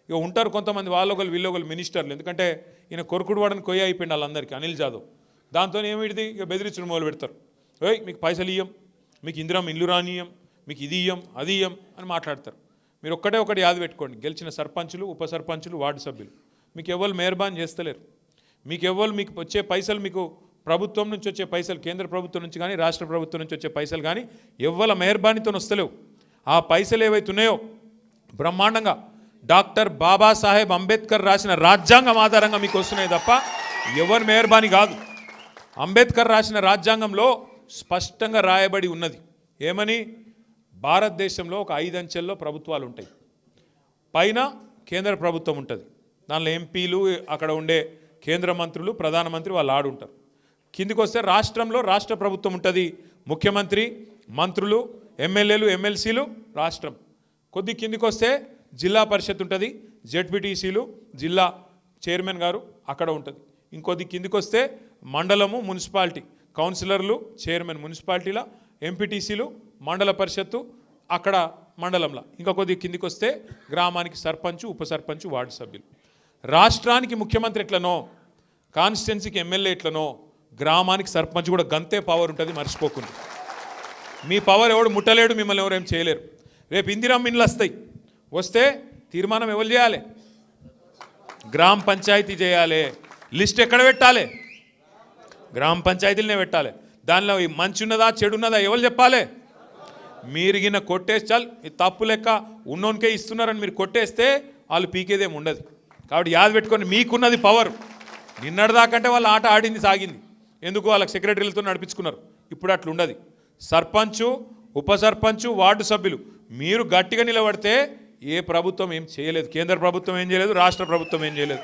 ఇక ఉంటారు కొంతమంది వాళ్ళొకరు వీళ్ళొకరు మినిస్టర్లు, ఎందుకంటే ఈయన కొరుకుడు వాడని కొయ్య అయిపోయింది వాళ్ళందరికీ, అనిల్ జాదవ్. దాంతో ఏమిటిది ఇక బెదిరించడం మొదలు పెడతారు. ఏయ్ మీకు పైసలు ఇయ్యం, మీకు ఇందిరం ఇల్లు రానియం, మీకు ఇది ఇయ్యం అది ఇయ్యం అని మాట్లాడతారు. మీరు ఒకటి యాద పెట్టుకోండి, గెలిచిన సర్పంచులు, ఉప సర్పంచులు, వార్డు సభ్యులు మీకు ఎవరు మెహర్బాన్ చేస్తలేరు. మీకు వచ్చే పైసలు, మీకు ప్రభుత్వం నుంచి వచ్చే పైసలు, కేంద్ర ప్రభుత్వం నుంచి కానీ రాష్ట్ర ప్రభుత్వం నుంచి వచ్చే పైసలు కానీ ఎవ్వల మెహర్బానీతో వస్తలేవు. ఆ పైసలు ఏవైతున్నాయో బ్రహ్మాండంగా డాక్టర్ బాబాసాహెబ్ అంబేద్కర్ రాసిన రాజ్యాంగం ఆధారంగా మీకు వస్తున్నాయి తప్ప ఎవరి మెహర్బానీ కాదు. అంబేద్కర్ రాసిన రాజ్యాంగంలో స్పష్టంగా రాయబడి ఉన్నది ఏమని, భారతదేశంలో ఒక 5 అంచెల్లో ప్రభుత్వాలు ఉంటాయి. పైన కేంద్ర ప్రభుత్వం ఉంటుంది, దానిలో ఎంపీలు, అక్కడ ఉండే కేంద్ర మంత్రులు, ప్రధానమంత్రి వాళ్ళు ఆడుంటారు. కిందికి వస్తే రాష్ట్రంలో రాష్ట్ర ప్రభుత్వం ఉంటుంది, ముఖ్యమంత్రి, మంత్రులు, ఎమ్మెల్యేలు, ఎమ్మెల్సీలు, రాష్ట్రం. కొద్ది కిందికి వస్తే జిల్లా పరిషత్ ఉంటుంది, జెడ్పీటీసీలు, జిల్లా చైర్మన్ గారు అక్కడ ఉంటుంది. ఇంకొద్ది కిందికి వస్తే మండలము, మున్సిపాలిటీ, కౌన్సిలర్లు, చైర్మన్ మున్సిపాలిటీల, ఎంపీటీసీలు, మండల పరిషత్తు అక్కడ మండలంలో. ఇంకా కొద్ది కిందికి వస్తే గ్రామానికి సర్పంచు, ఉప సర్పంచు, వార్డు సభ్యులు. రాష్ట్రానికి ముఖ్యమంత్రి ఎట్లనో, కాన్స్టిట్యున్సీకి ఎమ్మెల్యే ఎట్లనో, గ్రామానికి సర్పంచ్ కూడా గంతే పవర్ ఉంటుంది, మర్చిపోకుండా. మీ పవర్ ఎవడు ముట్టలేడు, మిమ్మల్ని ఎవరేం చేయలేరు. రేపు ఇందిరమ్మ ఇండ్లు వస్తే తీర్మానం ఎవరు చేయాలి? గ్రామ పంచాయతీ చేయాలి. లిస్ట్ ఎక్కడ పెట్టాలి? గ్రామ పంచాయతీలనే పెట్టాలి. దానిలో మంచి ఉన్నదా చెడు ఉన్నదా ఎవరు చెప్పాలి? మీరు గిన్న కొట్టేసి చాలు, ఈ తప్పు లెక్క ఉన్నోనికే ఇస్తున్నారని మీరు కొట్టేస్తే వాళ్ళు పీకేదేమి ఉండదు. కాబట్టి యాద పెట్టుకొని మీకున్నది పవర్. నిన్నటిదాకంటే వాళ్ళు ఆట ఆడింది సాగింది, ఎందుకు వాళ్ళకి సెక్రటరీలతో నడిపించుకున్నారు. ఇప్పుడు అట్లా ఉండదు. సర్పంచు, ఉప సర్పంచు, వార్డు సభ్యులు మీరు గట్టిగా నిలబడితే ఏ ప్రభుత్వం ఏం చేయలేదు, కేంద్ర ప్రభుత్వం ఏం చేయలేదు, రాష్ట్ర ప్రభుత్వం ఏం చేయలేదు.